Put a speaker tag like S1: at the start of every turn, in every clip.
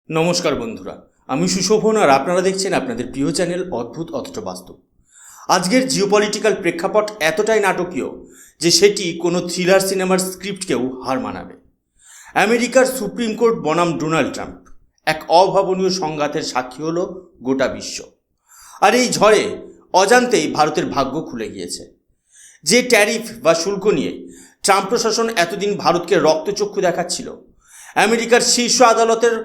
S1: নমস্কার বন্ধুরা, আমি সুশোভন আর আপনারা দেখছেন আপনাদের প্রিয় চ্যানেল অদ্ভুত অথচ বাস্তব। আজকের জিওপলিটিক্যাল প্রেক্ষাপট এতটাই নাটকীয় যে সেটি কোনো থ্রিলার সিনেমার স্ক্রিপ্টকেও হার মানাবে। আমেরিকার সুপ্রিম কোর্ট বনাম ডোনাল্ড ট্রাম্প এক অভাবনীয় সংঘাতের সাক্ষী হলো গোটা বিশ্ব। আর এই ঝড়ে অজান্তেই ভারতের ভাগ্য খুলে গিয়েছে। যে ট্যারিফ বা শুল্ক নিয়ে ট্রাম্প প্রশাসন এতদিন ভারতকে রক্তচক্ষু দেখাচ্ছিল, আমেরিকার শীর্ষ আদালতের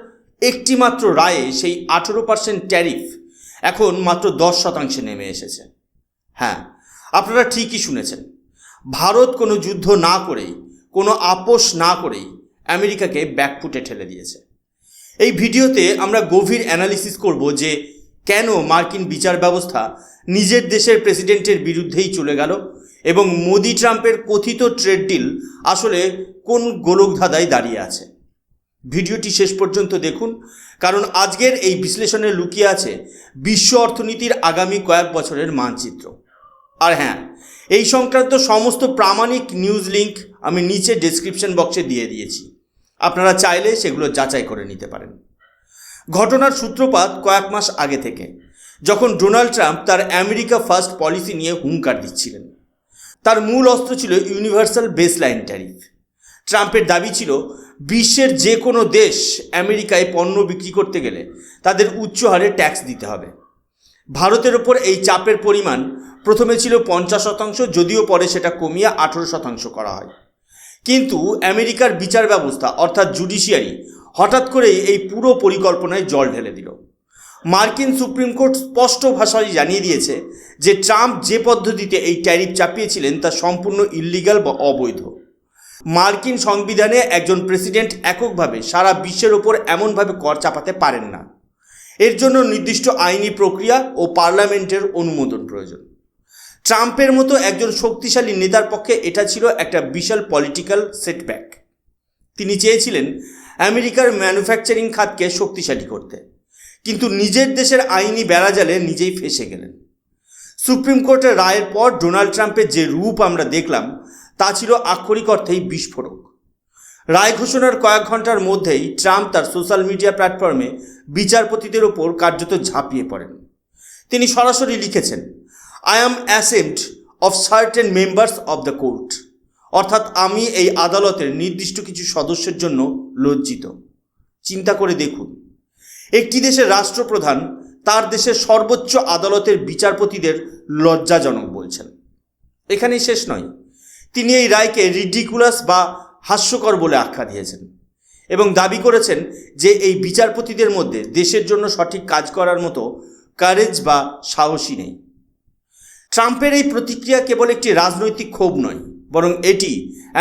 S1: একটি মাত্র রায়ে সেই 18% ট্যারিফ এখন মাত্র 10% নেমে এসেছে। হ্যাঁ, আপনারা ঠিকই শুনেছেন, ভারত কোনো যুদ্ধ না করেই, কোনো আপোষ না করেই আমেরিকাকে ব্যাকফুটে ঠেলে দিয়েছে। এই ভিডিওতে আমরা গভীর অ্যানালিসিস করব যে কেন মার্কিন বিচার ব্যবস্থা নিজের দেশের প্রেসিডেন্টের বিরুদ্ধেই চলে গেল এবং মোদি ট্রাম্পের কথিত ট্রেড ডিল আসলে কোন গোলকধাঁধায় দাঁড়িয়ে আছে। ভিডিওটি শেষ পর্যন্ত দেখুন, কারণ আজকের এই বিশ্লেষণে লুকিয়ে আছে বিশ্ব অর্থনীতির আগামী কয়েক বছরের মানচিত্র। আর হ্যাঁ, এই সংক্রান্ত সমস্ত প্রামাণিক নিউজ লিঙ্ক আমি নিচে ডেসক্রিপশন বক্সে দিয়ে দিয়েছি, আপনারা চাইলে সেগুলো যাচাই করে নিতে পারেন। ঘটনার সূত্রপাত কয়েক মাস আগে থেকে, যখন ডোনাল্ড ট্রাম্প তার আমেরিকা ফার্স্ট পলিসি নিয়ে হুঙ্কার দিচ্ছিলেন। তার মূল অস্ত্র ছিল ইউনিভার্সাল বেসলাইন ট্যারিফ। ট্রাম্পের দাবি ছিল বিশ্বের যে কোনো দেশ আমেরিকায় পণ্য বিক্রি করতে গেলে তাদের উচ্চ হারে ট্যাক্স দিতে হবে। ভারতের ওপর এই চাপের পরিমাণ প্রথমে ছিল 50%, যদিও পরে সেটা কমিয়ে 18% করা হয়। কিন্তু আমেরিকার বিচার ব্যবস্থা অর্থাৎ জুডিশিয়ারি হঠাৎ করেই এই পুরো পরিকল্পনায় জল ঢেলে দিল। মার্কিন সুপ্রিম কোর্ট স্পষ্ট ভাষায় জানিয়ে দিয়েছে যে ট্রাম্প যে পদ্ধতিতে এই ট্যারিফ চাপিয়েছিলেন তা সম্পূর্ণ ইল্লিগাল বা অবৈধ। মার্কিন সংবিধানে একজন প্রেসিডেন্ট এককভাবে সারা বিশ্বের ওপর এমনভাবে কর চাপাতে পারেন না। এর জন্য নির্দিষ্ট আইনি প্রক্রিয়া ও পার্লামেন্টের অনুমোদন প্রয়োজন। ট্রাম্পের মতো একজন শক্তিশালী নেতার পক্ষে এটা ছিল একটা বিশাল পলিটিক্যাল সেটব্যাক। তিনি চেয়েছিলেন আমেরিকার ম্যানুফ্যাকচারিং খাতকে শক্তিশালী করতে, কিন্তু নিজের দেশের আইনি বেড়াজালে নিজেই ফেঁসে গেলেন। সুপ্রিম কোর্টের রায়ের পর ডোনাল্ড ট্রাম্পের যে রূপ আমরা দেখলাম তা ছিল আক্ষরিক অর্থেই বিস্ফোরক। রায় ঘোষণার কয়েক ঘন্টার মধ্যেই ট্রাম্প তার সোশ্যাল মিডিয়া প্ল্যাটফর্মে বিচারপতিদের ওপর কার্যত ঝাঁপিয়ে পড়েন। তিনি সরাসরি লিখেছেন, I am ashamed of certain members of the court, অর্থাৎ আমি এই আদালতের নির্দিষ্ট কিছু সদস্যের জন্য লজ্জিত। চিন্তা করে দেখুন, একটি দেশের রাষ্ট্রপ্রধান তার দেশের সর্বোচ্চ আদালতের বিচারপতিদের লজ্জাজনক বলছেন। এখানেই শেষ নয়, তিনি এই রায়কে রিডিকুলাস বা হাস্যকর বলে আখ্যা দিয়েছেন এবং দাবি করেছেন যে এই বিচারপতিদের মধ্যে দেশের জন্য সঠিক কাজ করার মতো কারেজ বা সাহসী নেই। ট্রাম্পের এই প্রতিক্রিয়া কেবল একটি রাজনৈতিক ক্ষোভ নয়, বরং এটি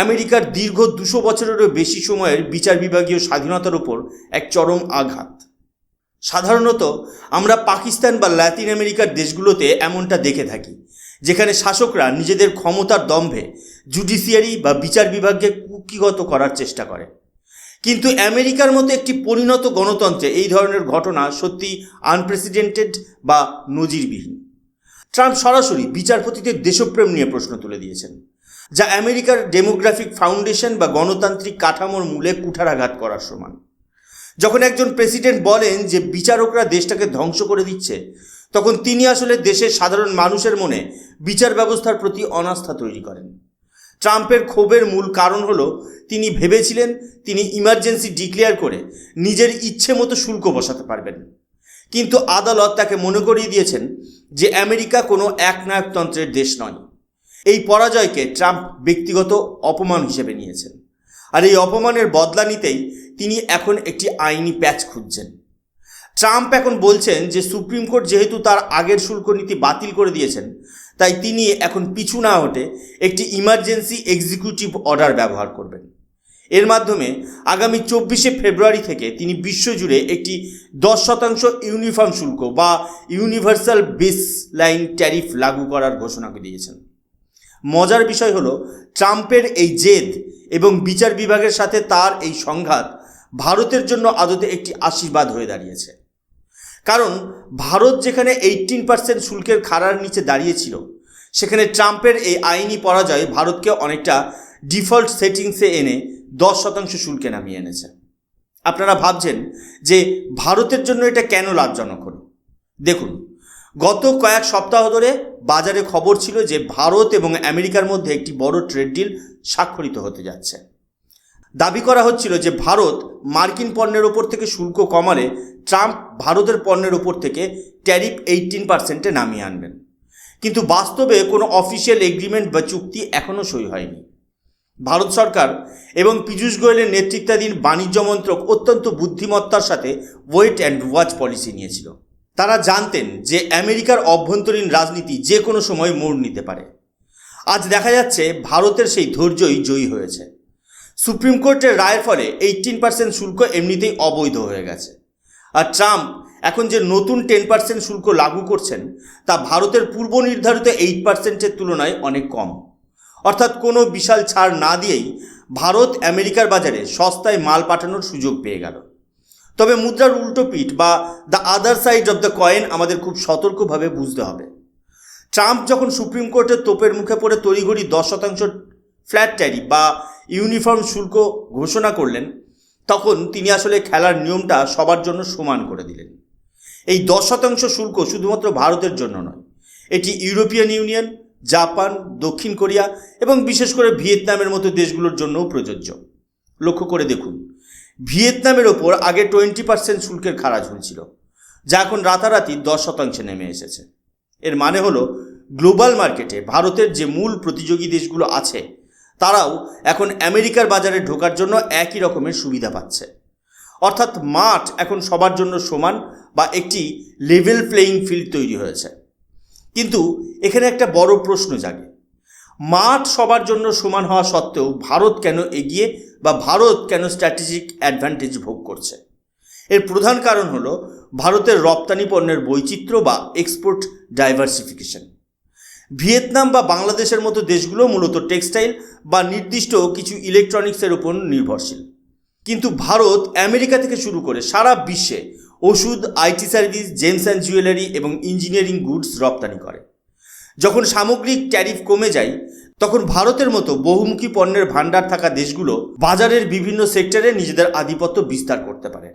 S1: আমেরিকার দীর্ঘ 200 বছরেরও বেশি সময়ের বিচার বিভাগীয় স্বাধীনতার উপর এক চরম আঘাত। সাধারণত আমরা পাকিস্তান বা ল্যাটিন আমেরিকার দেশগুলোতে এমনটা দেখে থাকি, যেখানে শাসকরা নিজেদের ক্ষমতার দম্ভে জুডিশিয়ারি বা বিচার বিভাগকে কুক্ষিগত করার চেষ্টা করে। কিন্তু আমেরিকার মতো একটি পরিণত গণতন্ত্রে এই ধরনের ঘটনা সত্যি আনপ্রেসিডেন্টেড বা নজিরবিহীন। ট্রাম্প সরাসরি বিচারপতিদের দেশপ্রেম নিয়ে প্রশ্ন তুলে দিয়েছেন, যা আমেরিকার ডেমোগ্রাফিক ফাউন্ডেশন বা গণতান্ত্রিক কাঠামোর মূলে কুঠারাঘাত করার সমান। যখন একজন প্রেসিডেন্ট বলেন যে বিচারকরা দেশটাকে ধ্বংস করে দিচ্ছে, তখন তিনি আসলে দেশের সাধারণ মানুষের মনে বিচার ব্যবস্থার প্রতি অনাস্থা তৈরি করেন। ট্রাম্পের ক্ষোভের মূল কারণ হলো তিনি ভেবেছিলেন তিনি ইমার্জেন্সি ডিক্লেয়ার করে নিজের ইচ্ছে মতো শুল্ক বসাতে পারবেন। কিন্তু আদালত তাকে মনে করিয়ে দিয়েছেন যে আমেরিকা কোনো একনায়কতন্ত্রের দেশ নয়। এই পরাজয়কে ট্রাম্প ব্যক্তিগত অপমান হিসেবে নিয়েছেন, আর এই অপমানের বদলা নিতেই তিনি এখন একটি আইনি প্যাচ খুঁজছেন। ট্রাম্প এখন বলছেন যে সুপ্রিম কোর্ট যেহেতু তার আগের শুল্ক নীতি বাতিল করে দিয়েছেন, তাই তিনি এখন পিছু না হটে একটি ইমার্জেন্সি এক্সিকিউটিভ অর্ডার ব্যবহার করবেন। এর মাধ্যমে আগামী 24শে ফেব্রুয়ারি থেকে তিনি বিশ্বজুড়ে একটি 10% ইউনিফর্ম শুল্ক বা ইউনিভার্সাল বেসলাইন ট্যারিফ লাগু করার ঘোষণা দিয়েছেন। মজার বিষয় হলো, ট্রাম্পের এই জেদ এবং বিচার বিভাগের সাথে তার এই সংঘাত ভারতের জন্য আদতে একটি আশীর্বাদ হয়ে দাঁড়িয়েছে। কারণ ভারত যেখানে 18% শুল্কের খাড়ার নিচে দাঁড়িয়েছিল, সেখানে ট্রাম্পের এই আইনি পরাজয় ভারতকে অনেকটা ডিফল্ট সেটিংসে এনে 10% শুল্কে নামিয়ে এনেছে। আপনারা ভাবছেন যে ভারতের জন্য এটা কেন লাভজনক হলো। দেখুন, গত কয়েক সপ্তাহ ধরে বাজারে খবর ছিল যে ভারত এবং আমেরিকার মধ্যে একটি বড় ট্রেড ডিল স্বাক্ষরিত হতে যাচ্ছে। দাবি করা হচ্ছিল যে ভারত মার্কিন পণ্যের ওপর থেকে শুল্ক কমালে ট্রাম্প ভারতের পণ্যের ওপর থেকে ট্যারিফ 18% নামিয়ে আনবেন। কিন্তু বাস্তবে কোনো অফিসিয়াল এগ্রিমেন্ট বা চুক্তি এখনও সই হয়নি। ভারত সরকার এবং পীযূষ গোয়েলের নেতৃত্বাধীন বাণিজ্য মন্ত্রক অত্যন্ত বুদ্ধিমত্তার সাথে ওয়েট অ্যান্ড ওয়াচ পলিসি নিয়েছিল। তারা জানতেন যে আমেরিকার অভ্যন্তরীণ রাজনীতি যে কোনো সময় মোড় নিতে পারে। আজ দেখা যাচ্ছে ভারতের সেই ধৈর্যই জয়ী হয়েছে। সুপ্রিম কোর্টের রায়ের ফলে 18% শুল্ক এমনিতেই অবৈধ হয়ে গেছে। আর ট্রাম্প এখন যে নতুন 10% শুল্ক লাগু করছেন তা ভারতের পূর্ব নির্ধারিত 8%-এর তুলনায় অনেক কম। অর্থাৎ কোনো বিশাল ছাড় না দিয়েই ভারত আমেরিকার বাজারে সস্তায় মাল পাঠানোর সুযোগ পেয়ে গেল। তবে মুদ্রার উল্টো পিঠ বা the other side of the coin আমাদের খুব সতর্কভাবে বুঝতে হবে। ট্রাম্প যখন সুপ্রিম কোর্টের তোপের মুখে পড়ে তড়িঘড়ি 10% ফ্ল্যাট ট্যারিফ বা ইউনিফর্ম শুল্ক ঘোষণা করলেন, তখন তিনি আসলে খেলার নিয়মটা সবার জন্য সমান করে দিলেন। এই 10% শুল্ক শুধুমাত্র ভারতের জন্য নয়, এটি ইউরোপিয়ান ইউনিয়ন, জাপান, দক্ষিণ কোরিয়া এবং বিশেষ করে ভিয়েতনামের মতো দেশগুলোর জন্যও প্রযোজ্য। লক্ষ্য করে দেখুন, ভিয়েতনামের ওপর আগে 20% শুল্কের খাড়া ঝুলছিল, যা এখন রাতারাতি 10% নেমে এসেছে। এর মানে হলো গ্লোবাল মার্কেটে ভারতের যে মূল প্রতিযোগী দেশগুলো আছে তারাও এখন আমেরিকার বাজারে ঢোকার জন্য একই রকমের সুবিধা পাচ্ছে। অর্থাৎ মাঠ এখন সবার জন্য সমান বা একটি লেভেল প্লেয়িং ফিল্ড তৈরি হয়েছে। কিন্তু এখানে একটা বড় প্রশ্ন জাগে, মাঠ সবার জন্য সমান হওয়া সত্ত্বেও ভারত কেন এগিয়ে বা ভারত কেন স্ট্র্যাটেজিক অ্যাডভান্টেজ ভোগ করছে? এর প্রধান কারণ হলো ভারতের রপ্তানি পণ্যের বৈচিত্র্য বা এক্সপোর্ট ডাইভার্সিফিকেশন। ভিয়েতনাম বা বাংলাদেশের মতো দেশগুলো মূলত টেক্সটাইল বা নির্দিষ্ট কিছু ইলেকট্রনিক্সের উপর নির্ভরশীল। কিন্তু ভারত আমেরিকা থেকে শুরু করে সারা বিশ্বে ওষুধ, IT service, James and jewellery এবং ইঞ্জিনিয়ারিং গুডস রপ্তানি করে। যখন সামগ্রিক ট্যারিফ কমে যায় তখন ভারতের মতো বহুমুখী পণ্যের ভাণ্ডার থাকা দেশগুলো বাজারের বিভিন্ন সেক্টরে নিজেদের আধিপত্য বিস্তার করতে পারে।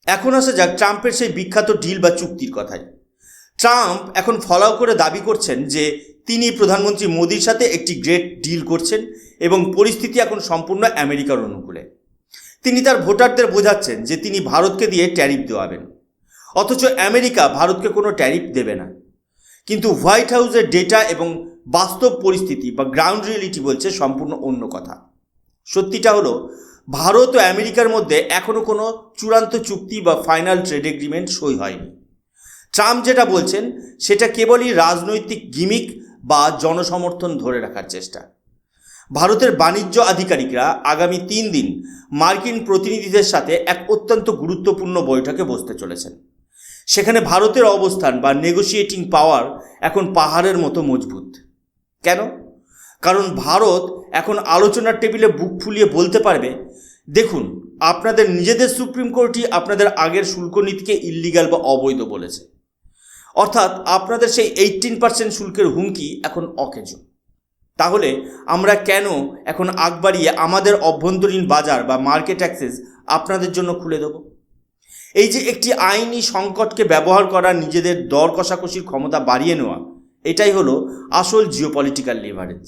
S1: এখন আসা যাক ট্রাম্পের সেই বিখ্যাত ডিল বা চুক্তির কথায়। ট্রাম্প এখন ফলাও করে দাবি করছেন যে তিনি প্রধানমন্ত্রী মোদির সাথে একটি গ্রেট ডিল করছেন এবং পরিস্থিতি এখন সম্পূর্ণ আমেরিকার অনুকূলে। তিনি তার ভোটারদের বোঝাচ্ছেন যে তিনি ভারতকে দিয়ে ট্যারিফ দেওয়াবেন, অথচ আমেরিকা ভারতকে কোনো ট্যারিফ দেবে না। কিন্তু হোয়াইট হাউসের ডেটা এবং বাস্তব পরিস্থিতি বা গ্রাউন্ড রিয়েলিটি বলছে সম্পূর্ণ অন্য কথা। সত্যিটা হলো ভারত ও আমেরিকার মধ্যে এখনও কোনো চূড়ান্ত চুক্তি বা ফাইনাল ট্রেড এগ্রিমেন্ট সই হয়নি। ট্রাম্প যেটা বলছেন সেটা কেবলই রাজনৈতিক গিমিক বা জনসমর্থন ধরে রাখার চেষ্টা। ভারতের বাণিজ্য আধিকারিকরা আগামী 3 দিন মার্কিন প্রতিনিধিদের সাথে এক অত্যন্ত গুরুত্বপূর্ণ বৈঠকে বসতে চলেছেন। সেখানে ভারতের অবস্থান বা নেগোশিয়েটিং পাওয়ার এখন পাহাড়ের মতো মজবুত। কেন? কারণ ভারত এখন আলোচনার টেবিলে বুক ফুলিয়ে বলতে পারবে, দেখুন, আপনাদের নিজেদের সুপ্রিম কোর্টই আপনাদের আগের শুল্ক নীতিকে ইল্লিগাল বা অবৈধ বলেছে। অর্থাৎ আপনাদের সেই 18% শুল্কের হুমকি এখন অকেজো। তাহলে আমরা কেন এখন আগ বাড়িয়ে আমাদের অভ্যন্তরীণ বাজার বা মার্কেট অ্যাক্সেস আপনাদের জন্য খুলে দেব? এই যে একটি আইনি সংকটকে ব্যবহার করা, নিজেদের দর কষাকষির ক্ষমতা বাড়িয়ে নেওয়া, এটাই হলো আসল জিওপলিটিক্যাল লিভারেজ।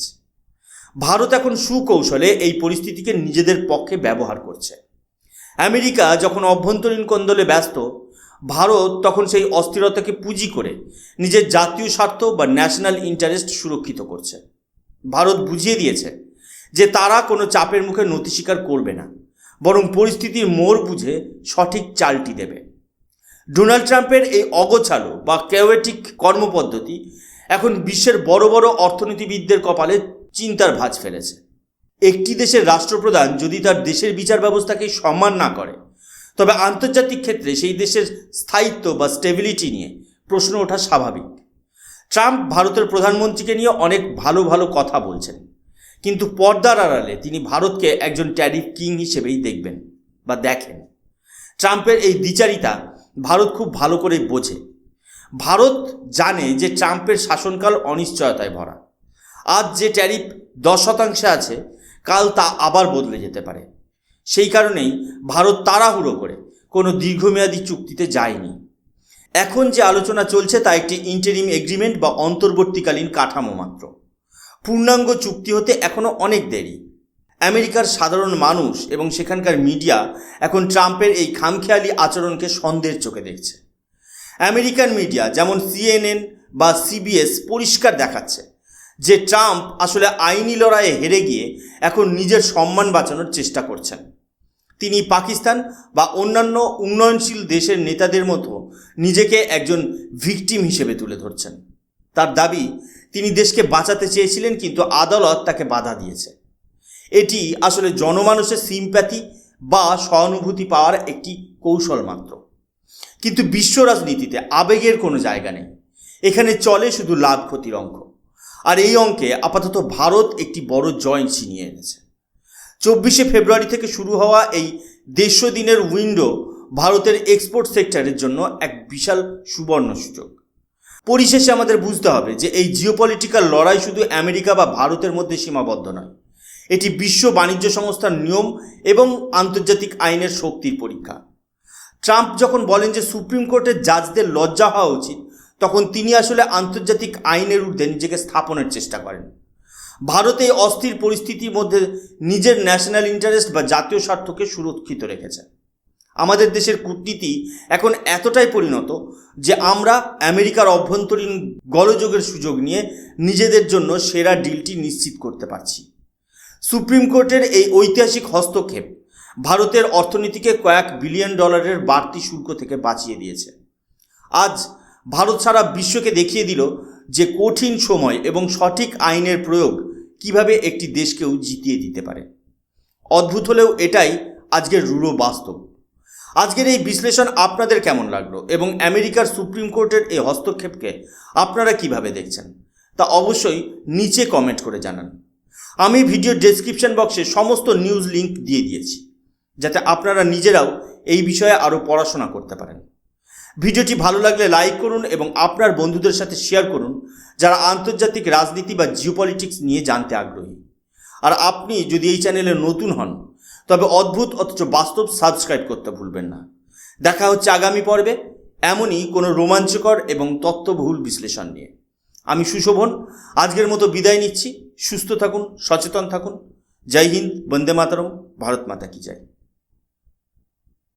S1: ভারত এখন সুকৌশলে এই পরিস্থিতিকে নিজেদের পক্ষে ব্যবহার করছে। আমেরিকা যখন অভ্যন্তরীণ কোন্দলে ব্যস্ত, ভারত তখন সেই অস্থিরতাকে পুঁজি করে নিজের জাতীয় স্বার্থ বা ন্যাশনাল ইন্টারেস্ট সুরক্ষিত করছে। ভারত বুঝিয়ে দিয়েছে যে তারা কোনো চাপের মুখে নতি স্বীকার করবে না, বরং পরিস্থিতির মোড় বুঝে সঠিক চালটি দেবে। ডোনাল্ড ট্রাম্পের এই অগোছালো বা কেওয়েটিক কর্মপদ্ধতি এখন বিশ্বের বড় বড় অর্থনীতিবিদদের কপালে চিন্তার ভাঁজ ফেলেছে। একটি দেশের রাষ্ট্রপ্রধান যদি তার দেশের বিচার ব্যবস্থাকে সম্মান না করে, তবে আন্তর্জাতিক ক্ষেত্রে সেই দেশের স্থায়িত্ব বা স্টেবিলিটি নিয়ে প্রশ্ন ওঠা স্বাভাবিক। ট্রাম্প ভারতের প্রধানমন্ত্রীকে নিয়ে অনেক ভালো ভালো কথা বলছেন, কিন্তু পর্দার আড়ালে তিনি ভারতকে একজন ট্যারিফ কিং হিসেবেই দেখবেন বা দেখেন। ট্রাম্পের এই দ্বিচারিতা ভারত খুব ভালো করে বোঝে। ভারত জানে যে ট্রাম্পের শাসনকাল অনিশ্চয়তায় ভরা। আজ যে ট্যারিফ 10% আছে, কাল তা আবার বদলে যেতে পারে। সেই কারণেই ভারত তাড়াহুড়ো করে কোনো দীর্ঘমেয়াদী চুক্তিতে যায়নি। এখন যে আলোচনা চলছে তা একটি ইন্টারিম এগ্রিমেন্ট বা অন্তর্বর্তীকালীন কাঠামো মাত্র। পূর্ণাঙ্গ চুক্তি হতে এখনও অনেক দেরি। আমেরিকার সাধারণ মানুষ এবং সেখানকার মিডিয়া এখন ট্রাম্পের এই খামখেয়ালি আচরণকে সন্দেহের চোখে দেখছে। আমেরিকান মিডিয়া যেমন CNN বা CBS পরিষ্কার দেখাচ্ছে যে ট্রাম্প আসলে আইনি লড়াইয়ে হেরে গিয়ে এখন নিজের সম্মান বাঁচানোর চেষ্টা করছেন। তিনি পাকিস্তান বা অন্যান্য উন্নয়নশীল দেশের নেতাদের মতো নিজেকে একজন ভিকটিম হিসেবে তুলে ধরছেন। তার দাবি তিনি দেশকে বাঁচাতে চেয়েছিলেন, কিন্তু আদালত তাকে বাধা দিয়েছে। এটি আসলে জনমানুষের সিম্প্যাথি বা সহানুভূতি পাওয়ার একটি কৌশল মাত্র। কিন্তু বিশ্ব রাজনীতিতে আবেগের কোনো জায়গা নেই। এখানে চলে শুধু লাভ ক্ষতির অঙ্ক। আর এই অঙ্কে আপাতত ভারত একটি বড় জয় ছিনিয়ে এনেছে। 24শে ফেব্রুয়ারি থেকে শুরু হওয়া এই 150 দিনের উইন্ডো ভারতের এক্সপোর্ট সেক্টরের জন্য এক বিশাল সুবর্ণ সুযোগ। পরিশেষে আমাদের বুঝতে হবে যে এই জিওপলিটিক্যাল লড়াই শুধু আমেরিকা বা ভারতের মধ্যে সীমাবদ্ধ নয়। এটি বিশ্ব বাণিজ্য সংস্থার নিয়ম এবং আন্তর্জাতিক আইনের শক্তির পরীক্ষা। ট্রাম্প যখন বলেন যে সুপ্রিম কোর্টের জাজদের লজ্জা হওয়া উচিত, তখন তিনি আসলে আন্তর্জাতিক আইনের ঊর্ধ্বে নিজেকে স্থাপনের চেষ্টা করেন। ভারত এই অস্থির পরিস্থিতির মধ্যে নিজের ন্যাশনাল ইন্টারেস্ট বা জাতীয় স্বার্থকে সুরক্ষিত রেখেছে। আমাদের দেশের কূটনীতি এখন এতটাই পরিণত যে আমরা আমেরিকার অভ্যন্তরীণ গোলযোগের সুযোগ নিয়ে নিজেদের জন্য সেরা ডিলটি নিশ্চিত করতে পারছি। সুপ্রিম কোর্টের এই ঐতিহাসিক হস্তক্ষেপ ভারতের অর্থনীতিকে কয়েক বিলিয়ন ডলারের বাড়তি শুল্ক থেকে বাঁচিয়ে দিয়েছে। আজ ভারত সারা বিশ্বকে দেখিয়ে দিল যে কঠিন সময় এবং সঠিক আইনের প্রয়োগ কিভাবে একটি দেশকেও জিতিয়ে দিতে পারে। অদ্ভুত হলেও এটাই আজকের রূঢ় বাস্তব। আজকের এই বিশ্লেষণ আপনাদের কেমন লাগলো এবং আমেরিকার সুপ্রিম কোর্টের এই হস্তক্ষেপকে আপনারা কিভাবে দেখছেন তা অবশ্যই নিচে কমেন্ট করে জানান। আমি ভিডিও ডেসক্রিপশন বক্সে সমস্ত নিউজ লিঙ্ক দিয়ে দিয়েছি, যাতে আপনারা নিজেরাও এই বিষয়ে আরও পড়াশোনা করতে পারেন। ভিডিওটি ভালো লাগলে লাইক করুন এবং আপনার বন্ধুদের সাথে শেয়ার করুন যারা আন্তর্জাতিক রাজনীতি বা জিওপলিটিক্স নিয়ে জানতে আগ্রহী। আর আপনি যদি এই চ্যানেলে নতুন হন তবে অদ্ভুত অথচ বাস্তব সাবস্ক্রাইব করতে ভুলবেন না। দেখা হচ্ছে আগামী পর্বে এমনই কোনো রোমাঞ্চকর এবং তথ্যবহুল বিশ্লেষণ নিয়ে। আমি সুশোভন আজকের মতো বিদায় নিচ্ছি। সুস্থ থাকুন, সচেতন থাকুন। জয় হিন্দ, বন্দে মাতরম, ভারত মাতা কি জয়।